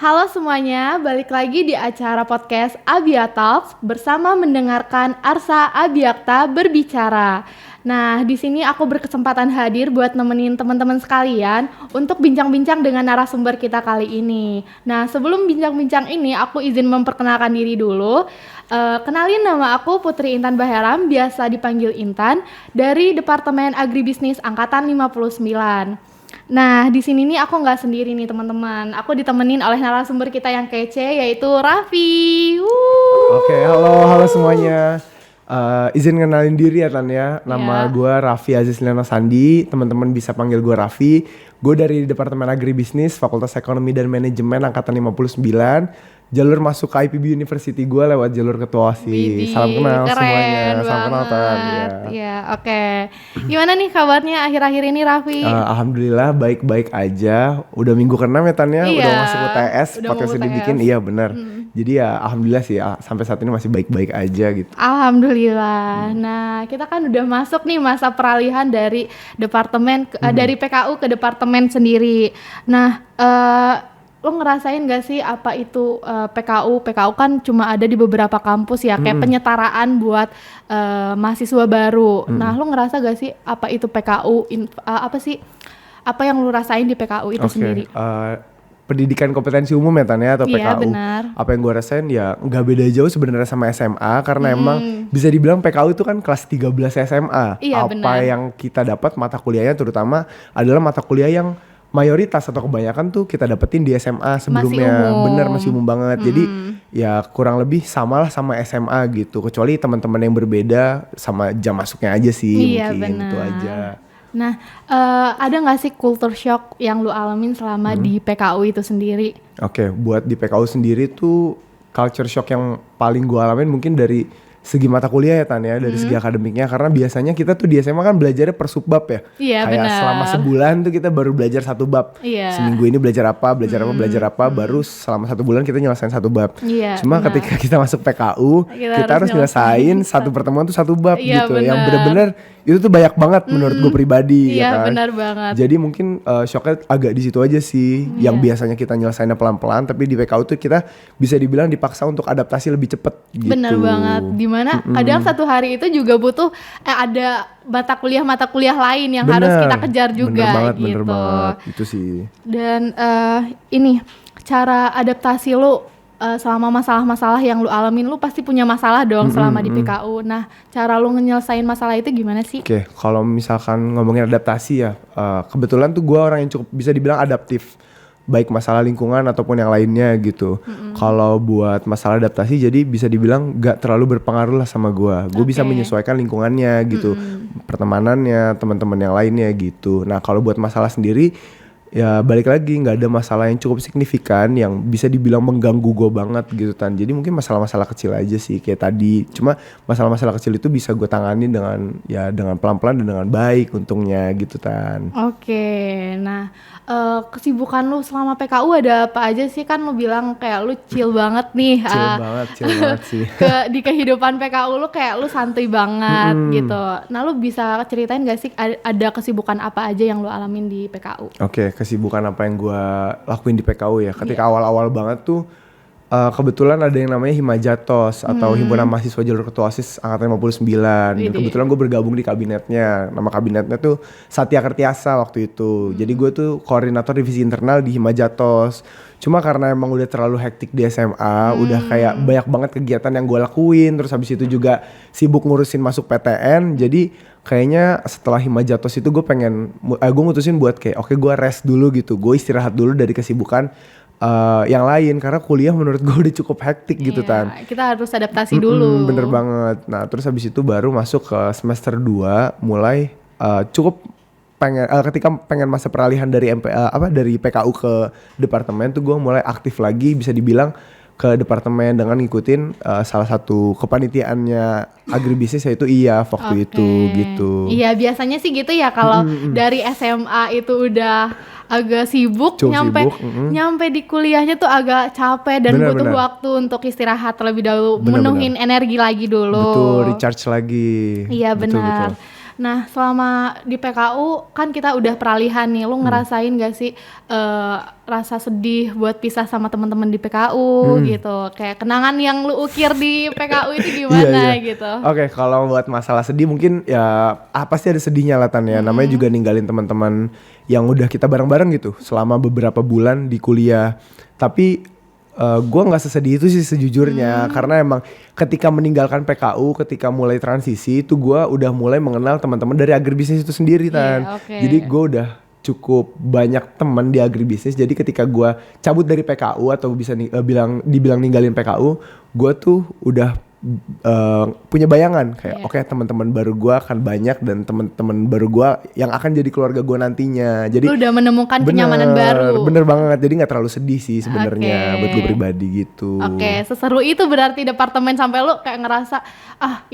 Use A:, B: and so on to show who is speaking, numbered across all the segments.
A: Halo semuanya, balik lagi di acara podcast Abia Talks bersama mendengarkan Arsa Abiakta berbicara. Nah, di sini aku berkesempatan hadir buat nemenin teman-teman sekalian untuk bincang-bincang dengan narasumber kita kali ini. Nah, sebelum bincang-bincang ini, aku izin memperkenalkan diri dulu. Kenalin, nama aku Putri Intan Baheram, biasa dipanggil Intan, dari Departemen Agribisnis Angkatan 59. Nah, di sini nih aku nggak sendiri nih teman-teman. Aku ditemenin oleh narasumber kita yang kece, yaitu Raffi.
B: Oke, halo semuanya. Izin kenalin diri ya Tan ya. Nama gue Raffi Aziz Liana Sandi. Teman-teman bisa panggil gue Raffi. Gue dari Departemen Agribisnis, Fakultas Ekonomi dan Manajemen Angkatan 59. Jalur masuk ke IPB University gue lewat jalur ketua OSIS. Salam kenal semuanya. Salam kenal Tan.
A: Ya, oke. Gimana nih kabarnya akhir-akhir ini Raffi?
B: Alhamdulillah baik-baik aja. Udah minggu ke-6 ya Tan ya. Udah masuk UTS. Podcast dibikin. Iya benar. Jadi ya alhamdulillah sih sampai saat ini masih baik-baik aja gitu.
A: Alhamdulillah. Nah, kita kan udah masuk nih masa peralihan dari departemen dari PKU ke departemen sendiri. Nah, lo ngerasain gak sih apa itu PKU? PKU kan cuma ada di beberapa kampus ya, kayak penyetaraan buat mahasiswa baru. Nah, lo ngerasa gak sih apa itu PKU? Apa yang lo rasain di PKU itu sendiri?
B: Pendidikan kompetensi umum ya Tan ya, atau PKU.
A: Iya, benar.
B: Apa yang gue rasain ya nggak beda jauh sebenarnya sama SMA, karena emang bisa dibilang PKU itu kan kelas 13 SMA.
A: Iya,
B: apa
A: benar.
B: yang kita dapat mata kuliahnya terutama adalah mata kuliah yang mayoritas atau kebanyakan tuh kita dapetin di SMA sebelumnya. Bener, masih umum banget. Jadi ya kurang lebih samalah sama SMA gitu, kecuali teman-teman yang berbeda sama jam masuknya aja sih.
A: Iya,
B: mungkin
A: benar.
B: itu aja.
A: Nah, ada nggak sih culture shock yang lu alamin selama di PKU itu sendiri?
B: Oke, buat di PKU sendiri tuh culture shock yang paling gue alamin mungkin dari segi mata kuliah ya Tan ya, dari segi akademiknya, karena biasanya kita tuh di SMA kan belajarnya per subbab ya.
A: Iya,
B: kayak
A: benar.
B: selama sebulan tuh kita baru belajar satu bab.
A: Iya.
B: Seminggu ini belajar apa, baru selama 1 bulan kita nyelesain satu bab.
A: Iya,
B: Cuma
A: benar.
B: ketika kita masuk PKU, kita harus nyelesain satu pertemuan tuh satu bab
A: Iya,
B: gitu. Yang
A: benar.
B: bener-bener itu tuh banyak banget menurut gue pribadi.
A: Iya,
B: ya kan?
A: benar banget.
B: Jadi mungkin shocknya agak di situ aja sih. Yang biasanya kita nyelesainnya pelan-pelan, tapi di PKU tuh kita bisa dibilang dipaksa untuk adaptasi lebih cepet gitu.
A: Benar banget. Dimana kadang satu hari itu juga butuh ada mata kuliah lain yang harus kita kejar juga gitu.
B: Bener banget. Itu sih.
A: Dan ini cara adaptasi lu selama masalah-masalah yang lu alamin, lu pasti punya masalah dong selama di PKU. Nah, cara lu nyelesain masalah itu gimana sih?
B: Oke, kalau misalkan ngomongin adaptasi ya, kebetulan tuh gue orang yang cukup bisa dibilang adaptif, baik masalah lingkungan ataupun yang lainnya gitu. Kalau buat masalah adaptasi, jadi bisa dibilang gak terlalu berpengaruh lah sama gue. Gue bisa menyesuaikan lingkungannya gitu, pertemanannya, teman-teman yang lainnya gitu. Nah, kalau buat masalah sendiri, ya balik lagi nggak ada masalah yang cukup signifikan yang bisa dibilang mengganggu gue banget gitu Tan. Jadi mungkin masalah-masalah kecil aja sih kayak tadi. Cuma masalah-masalah kecil itu bisa gue tangani dengan pelan-pelan dan dengan baik untungnya gitu Tan.
A: Oke, nah kesibukan lu selama PKU ada apa aja sih? Kan lu bilang kayak lu chill banget nih.
B: Chill banget sih.
A: Di kehidupan PKU lu kayak lu santuy banget gitu. Nah, lu bisa ceritain gak sih ada kesibukan apa aja yang lu alamin di PKU?
B: Oke, kesibukan apa yang gue lakuin di PKU ya. Ketika awal-awal banget tuh kebetulan ada yang namanya Himajatos atau Himpunan Mahasiswa Jalur Ketua OSIS Angkatan 59. Dan kebetulan gue bergabung di kabinetnya. Nama kabinetnya tuh Satya Kertiasa waktu itu. Jadi gue tuh koordinator divisi internal di Himajatos. Cuma karena emang udah terlalu hektik di SMA, udah kayak banyak banget kegiatan yang gue lakuin. Terus habis itu juga sibuk ngurusin masuk PTN. Jadi kayaknya setelah Himajatos itu gue mutusin buat kayak oke, gue rest dulu gitu. Gue istirahat dulu dari kesibukan yang lain, karena kuliah menurut gue udah cukup hektik gitu Tan.
A: Kita harus adaptasi dulu.
B: Bener banget. Nah terus habis itu baru masuk ke semester 2 mulai cukup ketika pengen masa peralihan dari dari PKU ke departemen tuh gue mulai aktif lagi, bisa dibilang ke departemen dengan ngikutin salah satu kepanitiaannya agribisnis yaitu IAF waktu itu gitu.
A: Iya, biasanya sih gitu ya kalau dari SMA itu udah agak sibuk, nyampe di kuliahnya tuh agak capek dan butuh waktu untuk istirahat terlebih dahulu, menuhin energi lagi dulu.
B: Betul, recharge lagi.
A: Iya, benar. Nah, selama di PKU kan kita udah peralihan nih. Lu ngerasain gak sih rasa sedih buat pisah sama teman-teman di PKU gitu? Kayak kenangan yang lu ukir di PKU itu gimana gitu?
B: Oke, kalau buat masalah sedih mungkin ya pasti ada sedihnya lah Tan ya. Namanya juga ninggalin teman-teman yang udah kita bareng-bareng gitu selama beberapa bulan di kuliah. Tapi gue nggak sesedih itu sih sejujurnya, karena emang ketika meninggalkan PKU, ketika mulai transisi itu gue udah mulai mengenal teman-teman dari agribisnis itu sendiri Tan. Jadi gue udah cukup banyak teman di agribisnis. Jadi ketika gue cabut dari PKU atau bisa dibilang ninggalin PKU, gue tuh udah punya bayangan kayak oke, teman-teman baru gue akan banyak dan teman-teman baru gue yang akan jadi keluarga gue nantinya. Jadi
A: lu udah menemukan kenyamanan baru.
B: Bener banget, jadi nggak terlalu sedih sih sebenarnya buat gue pribadi gitu.
A: Seseru itu berarti departemen sampai lu kayak ngerasa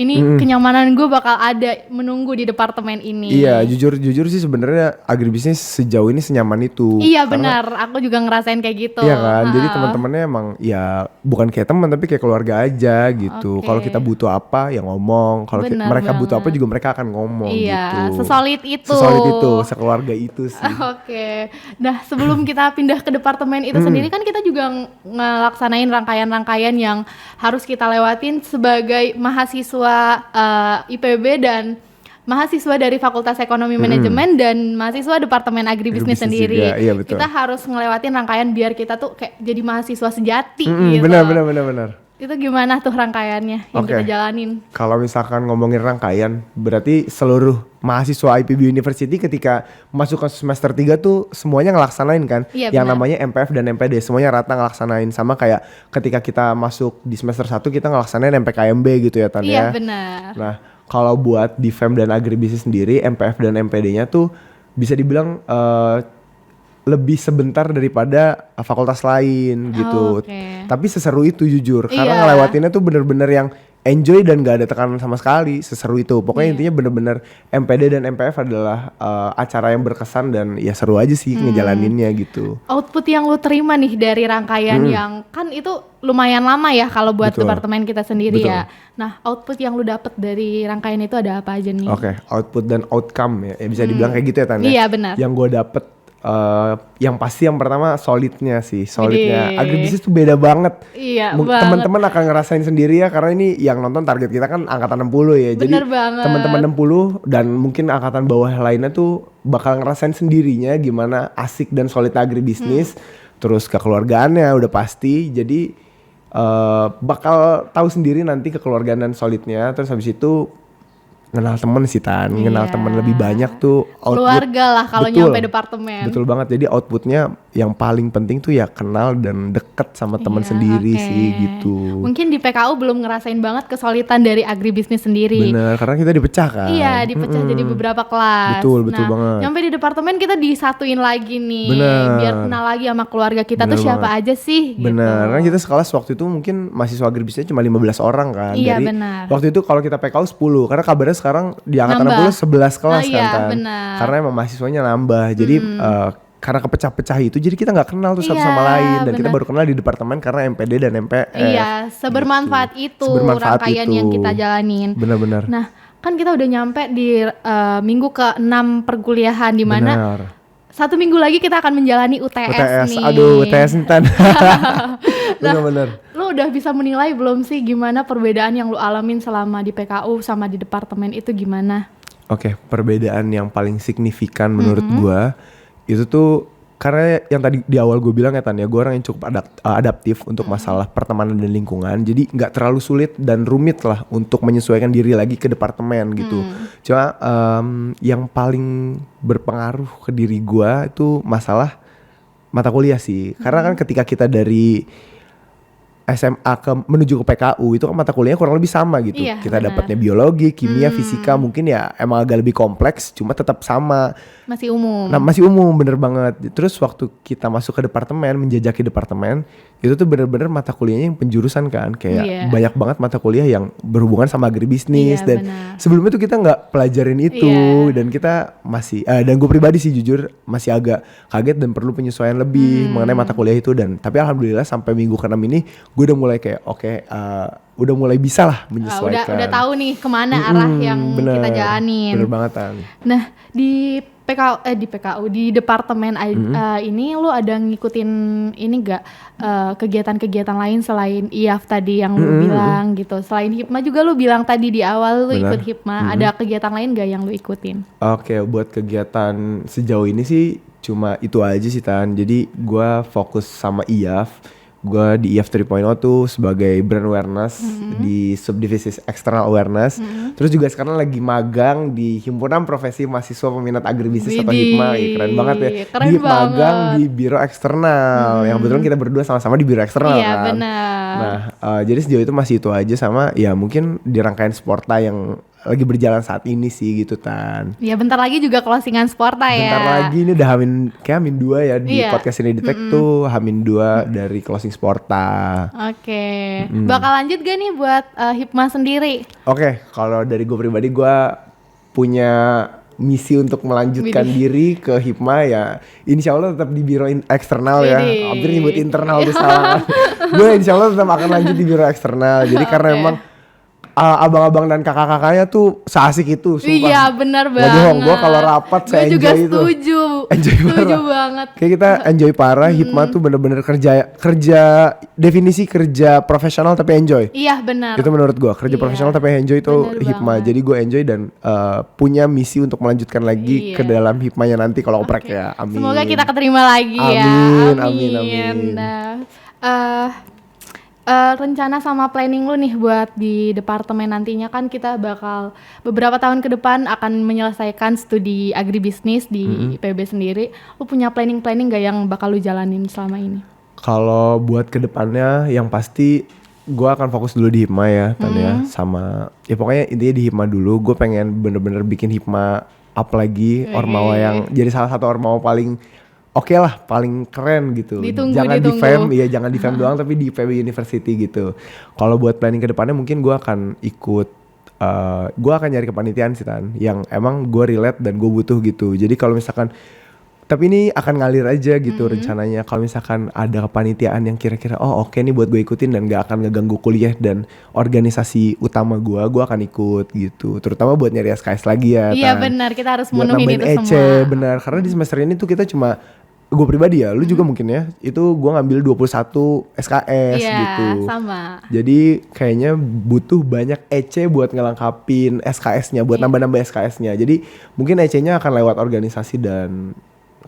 A: ini kenyamanan gue bakal ada menunggu di departemen ini.
B: Iya, jujur sih sebenarnya agribisnis sejauh ini senyaman itu.
A: Iya benar, aku juga ngerasain kayak gitu.
B: Iya kan, jadi teman-temannya emang ya bukan kayak teman tapi kayak keluarga aja gitu. Kalau kita butuh apa ya ngomong, kalau mereka butuh apa juga mereka akan ngomong gitu.
A: Iya, sesolid itu,
B: sekeluarga itu sih.
A: Nah sebelum kita pindah ke departemen itu sendiri kan kita juga ngelaksanain rangkaian-rangkaian yang harus kita lewatin sebagai mahasiswa IPB dan mahasiswa dari Fakultas Ekonomi Manajemen dan mahasiswa Departemen Agribisnis sendiri.
B: Juga, iya, betul.
A: Kita harus ngelewatin rangkaian biar kita tuh kayak jadi mahasiswa sejati gitu.
B: Benar.
A: Itu gimana tuh rangkaiannya yang kita jalanin?
B: Kalau misalkan ngomongin rangkaian, berarti seluruh mahasiswa IPB University ketika masuk ke semester 3 tuh semuanya ngelaksanain kan?
A: Iya,
B: yang namanya MPF dan MPD, semuanya rata ngelaksanain. Sama kayak ketika kita masuk di semester 1 kita ngelaksanain MPKMB gitu ya Tan ya?
A: Iya benar.
B: Nah, kalau buat di FEM dan Agribisnis sendiri, MPF dan MPD-nya tuh bisa dibilang lebih sebentar daripada fakultas lain gitu. Tapi seseru itu jujur, karena ngelewatinnya tuh bener-bener yang enjoy dan gak ada tekanan sama sekali. Seseru itu, pokoknya intinya bener-bener MPD dan MPF adalah acara yang berkesan dan ya seru aja sih ngejalaninnya gitu.
A: Output yang lu terima nih dari rangkaian yang kan itu lumayan lama ya kalau buat departemen kita sendiri ya. Nah, output yang lu dapet dari rangkaian itu ada apa aja nih?
B: Output dan outcome ya bisa dibilang kayak gitu ya Tan.
A: Iya benar.
B: Yang gue dapet yang pasti yang pertama solidnya. Agribisnis tuh beda banget.
A: Iya,
B: teman-teman akan ngerasain sendiri ya, karena ini yang nonton target kita kan angkatan 60 ya.
A: Bener
B: jadi
A: banget.
B: Teman-teman 60 dan mungkin angkatan bawah lainnya tuh bakal ngerasain sendirinya gimana asik dan solid agribisnis. Terus kekeluargaannya udah pasti. Jadi bakal tahu sendiri nanti kekeluargaan dan solidnya. Terus habis itu kenal temen sih Tan, kenal temen lebih banyak tuh output.
A: Keluarga lah kalau nyampe departemen.
B: Betul banget, jadi outputnya yang paling penting tuh ya kenal dan deket sama teman sendiri sih gitu.
A: Mungkin di PKU belum ngerasain banget kesolidan dari agribisnis sendiri.
B: Bener, karena kita dipecah kan.
A: Iya, dipecah jadi beberapa kelas.
B: Betul banget.
A: Nyampe di departemen kita disatuin lagi nih.
B: Bener.
A: Biar kenal lagi sama keluarga kita tuh siapa aja sih gitu.
B: Bener, kan kita sekelas waktu itu mungkin mahasiswa agribisnisnya cuma 15 orang kan.
A: Iya,
B: dari
A: benar.
B: Waktu itu kalau kita PKU 10, karena kabarnya sekarang di angkatan 60 11 kelas kan.
A: Benar.
B: Karena emang mahasiswanya nambah. Jadi karena kepecah-pecah itu jadi kita nggak kenal tuh satu sama lain dan kita baru kenal di departemen karena MPD dan MPF.
A: Iya, sebermanfaat itu rangkaian yang kita jalanin.
B: Benar-benar.
A: Nah, kan kita udah nyampe di minggu ke-6 perkuliahan di mana 1 minggu lagi kita akan menjalani UTS nih.
B: Aduh, UTS nih. Benar-benar.
A: Lu udah bisa menilai belum sih gimana perbedaan yang lu alamin selama di PKU sama di departemen itu gimana?
B: Oke, perbedaan yang paling signifikan menurut gua itu tuh karena yang tadi di awal gue bilang ya Tan ya, gue orang yang cukup adaptif untuk masalah pertemanan dan lingkungan, jadi nggak terlalu sulit dan rumit lah untuk menyesuaikan diri lagi ke departemen gitu. Cuma yang paling berpengaruh ke diri gue itu masalah mata kuliah sih, karena kan ketika kita dari SMA menuju ke PKU itu kan mata kuliahnya kurang lebih sama gitu.
A: Iya,
B: kita dapatnya biologi, kimia, fisika, mungkin ya emang agak lebih kompleks, cuma tetap sama.
A: Masih umum.
B: Nah, masih umum, bener banget. Terus waktu kita masuk ke departemen, menjajaki departemen, itu tuh bener-bener mata kuliahnya yang penjurusan kan, kayak banyak banget mata kuliah yang berhubungan sama agribisnis, dan sebelumnya tuh kita nggak pelajarin itu, dan kita masih dan gue pribadi sih jujur masih agak kaget dan perlu penyesuaian lebih mengenai mata kuliah itu, dan tapi alhamdulillah sampai minggu ke-6 ini gue udah mulai kayak udah mulai bisa lah menyesuaikan.
A: Udah tahu nih kemana arah yang kita jalanin.
B: Bener banget kan.
A: Nah di PKU di departemen ini lu ada ngikutin ini gak kegiatan-kegiatan lain selain IAF tadi yang lu bilang gitu, selain HIPMA juga lu bilang tadi di awal lu ikut HIPMA, ada kegiatan lain gak yang lu ikutin? Oke,
B: buat kegiatan sejauh ini sih cuma itu aja sih Tan, jadi gue fokus sama IAF. Gue di IAF 3.0 tuh sebagai brand awareness di subdivisi external awareness. Terus juga sekarang lagi magang di Himpunan Profesi Mahasiswa Peminat Agribisnis atau HIPMA. Keren banget ya.
A: Keren banget.
B: Magang di biro eksternal. Yang kebetulan kita berdua sama-sama di biro eksternal kan.
A: Iya benar.
B: Nah jadi sejauh itu masih itu aja, sama ya mungkin di rangkaian Sporta yang lagi berjalan saat ini sih gitu Tan.
A: Ya bentar lagi juga closingan Sporta ya.
B: Bentar lagi ini udah Hamin 2 ya di podcast ini Detect tuh Hamin 2 dari closing Sporta.
A: Oke. Bakal lanjut gak nih buat HIPMA sendiri?
B: Oke, kalau dari gue pribadi gue punya misi untuk melanjutkan diri ke HIPMA ya. Insya Allah tetap di biro eksternal ya. Hampir nyebut internal tuh salah. Gue insya Allah tetap akan lanjut di biro eksternal. Jadi karena emang abang-abang dan kakak-kakaknya tuh seasik itu, sumpah.
A: Iya benar banget.
B: Gak bohong, gue kalau rapat saya enjoy itu. Gue juga setuju
A: banget.
B: Kayak kita enjoy parah. HIPMA tuh bener-bener kerja definisi kerja profesional tapi enjoy.
A: Iya benar.
B: Itu menurut gue kerja profesional tapi enjoy itu HIPMA. Jadi gue enjoy dan punya misi untuk melanjutkan lagi ke dalam HIPMA-nya nanti kalau oprek ya. Amin.
A: Semoga kita keterima lagi ya.
B: Amin.
A: Nah, rencana sama planning lu nih buat di departemen nantinya, kan kita bakal beberapa tahun ke depan akan menyelesaikan studi agribisnis di IPB sendiri. Lu punya planning gak yang bakal lu jalanin selama ini?
B: Kalau buat kedepannya yang pasti gue akan fokus dulu di HIPMA ya Tan ya, sama ya pokoknya intinya di HIPMA dulu. Gue pengen bener-bener bikin HIPMA up lagi, Ormawa yang jadi salah satu Ormawa paling oke lah, paling keren gitu. Jangan di FEM, ya jangan di FEM doang tapi di IPB University gitu. Kalau buat planning ke depannya mungkin gue akan ikut, gue akan nyari kepanitiaan sih Tan, yang emang gue relate dan gue butuh gitu. Jadi kalau misalkan, tapi ini akan ngalir aja gitu rencananya. Kalau misalkan ada kepanitiaan yang kira-kira oke nih buat gue ikutin dan gak akan ngeganggu kuliah dan organisasi utama gue akan ikut gitu. Terutama buat nyari SKS lagi ya.
A: Iya benar, kita harus memenuhi itu
B: EC,
A: semua.
B: Benar, karena di semester ini tuh kita cuma, gue pribadi ya, lu juga mungkin ya, itu gue ngambil 21 SKS gitu.
A: Sama.
B: Jadi kayaknya butuh banyak EC buat ngelengkapin SKS-nya, buat nambah-nambah SKS-nya. Jadi mungkin EC-nya akan lewat organisasi dan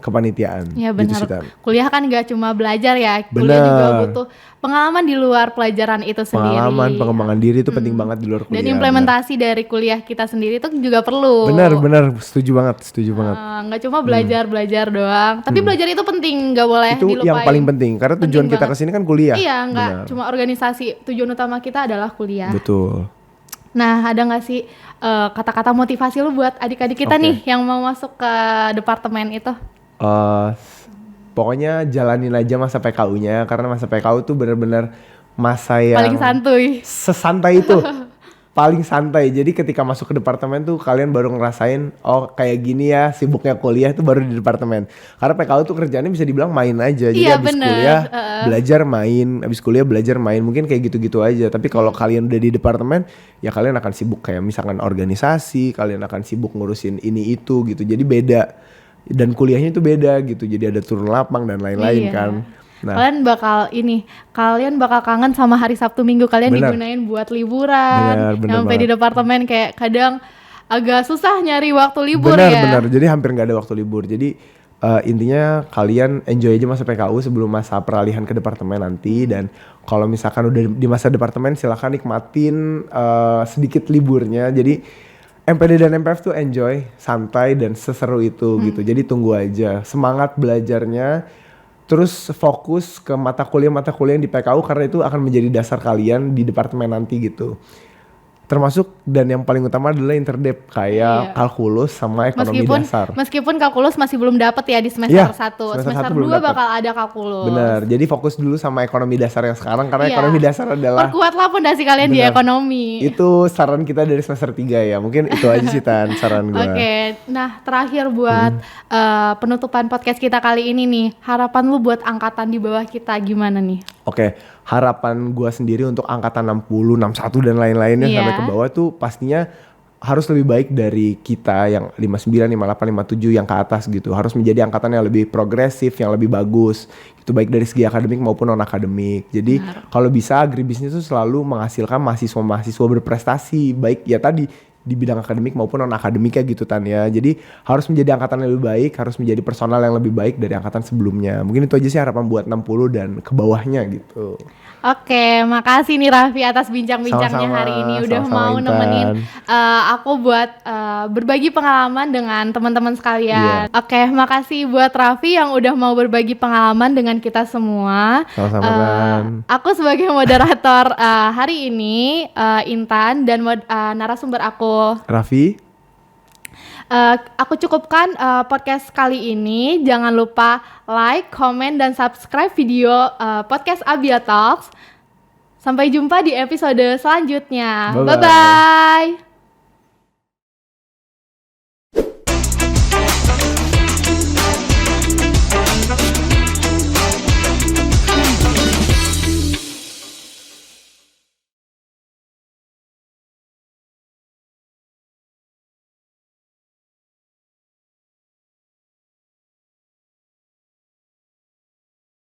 B: kepanitiaan.
A: Iya benar.
B: Gitu,
A: kuliah kan gak cuma belajar ya, kuliah juga butuh pengalaman di luar pelajaran itu sendiri.
B: Pengalaman, pengembangan diri itu penting banget di luar kuliah.
A: Dan implementasi dari kuliah kita sendiri itu juga perlu.
B: Benar, setuju banget.
A: Gak cuma belajar doang, tapi belajar itu penting, gak boleh
B: itu
A: dilupain.
B: Yang paling penting, karena tujuan kita kesini kan kuliah.
A: Iya, gak cuma organisasi, tujuan utama kita adalah kuliah.
B: Betul.
A: Nah, ada gak sih kata-kata motivasi lu buat adik-adik kita nih yang mau masuk ke departemen itu?
B: Pokoknya jalanin aja masa PKU-nya, karena masa PKU tuh benar-benar masa yang
A: paling santuy.
B: Sesantai itu. Paling santai. Jadi ketika masuk ke departemen tuh kalian baru ngerasain kayak gini ya sibuknya kuliah tuh baru di departemen. Karena PKU tuh kerjaannya bisa dibilang main aja. Jadi abis kuliah belajar main, abis kuliah belajar main, mungkin kayak gitu-gitu aja. Tapi kalau kalian udah di departemen ya kalian akan sibuk kayak misalkan organisasi, kalian akan sibuk ngurusin ini itu gitu. Jadi beda. Dan kuliahnya itu beda gitu, jadi ada turun lapang dan lain-lain kan. Nah,
A: kalian bakal kangen sama hari Sabtu Minggu kalian digunain buat liburan. Sampai di departemen kayak kadang agak susah nyari waktu libur ya.
B: Benar, jadi hampir nggak ada waktu libur. Jadi intinya kalian enjoy aja masa PKU sebelum masa peralihan ke departemen nanti. Dan kalau misalkan udah di masa departemen silahkan nikmatin sedikit liburnya. Jadi MPD dan MPF tuh enjoy, santai dan seseru itu gitu. Jadi tunggu aja, semangat belajarnya, terus fokus ke mata kuliah yang di PKU karena itu akan menjadi dasar kalian di departemen nanti gitu. termasuk dan yang paling utama adalah interdep kayak kalkulus sama ekonomi dasar.
A: Meskipun kalkulus masih belum dapat ya di semester 1. Semester 2 bakal ada kalkulus.
B: Bener, jadi fokus dulu sama ekonomi dasar yang sekarang karena ekonomi dasar adalah
A: perkuatlah fondasi kalian di ekonomi.
B: Itu saran kita dari semester 3 ya. Mungkin itu aja sih Tan saran gue.
A: Oke. Nah, terakhir buat penutupan podcast kita kali ini nih, harapan lu buat angkatan di bawah kita gimana nih?
B: Oke, harapan gue sendiri untuk angkatan 60, 61 dan lain-lainnya sampai ke bawah tuh pastinya harus lebih baik dari kita yang 59, 58, 57 yang ke atas gitu. Harus menjadi angkatan yang lebih progresif, yang lebih bagus. Itu baik dari segi akademik maupun non-akademik. Jadi kalau bisa agribisnis itu selalu menghasilkan mahasiswa-mahasiswa berprestasi. Baik ya tadi di bidang akademik maupun non-akademiknya gitu Tan ya. Jadi harus menjadi angkatan yang lebih baik, harus menjadi personal yang lebih baik dari angkatan sebelumnya. Mungkin itu aja sih harapan buat 60 dan ke bawahnya gitu.
A: Oke, makasih nih Raffi atas bincang-bincangnya hari ini udah mau nemenin aku buat berbagi pengalaman dengan teman-teman sekalian. Oke, makasih buat Raffi yang udah mau berbagi pengalaman dengan kita semua.
B: Sama-sama.
A: Aku sebagai moderator hari ini Intan dan narasumber aku
B: Raffi.
A: Aku cukupkan podcast kali ini. Jangan lupa like, comment, dan subscribe video podcast Abia Talks. Sampai jumpa di episode selanjutnya. Bye-bye.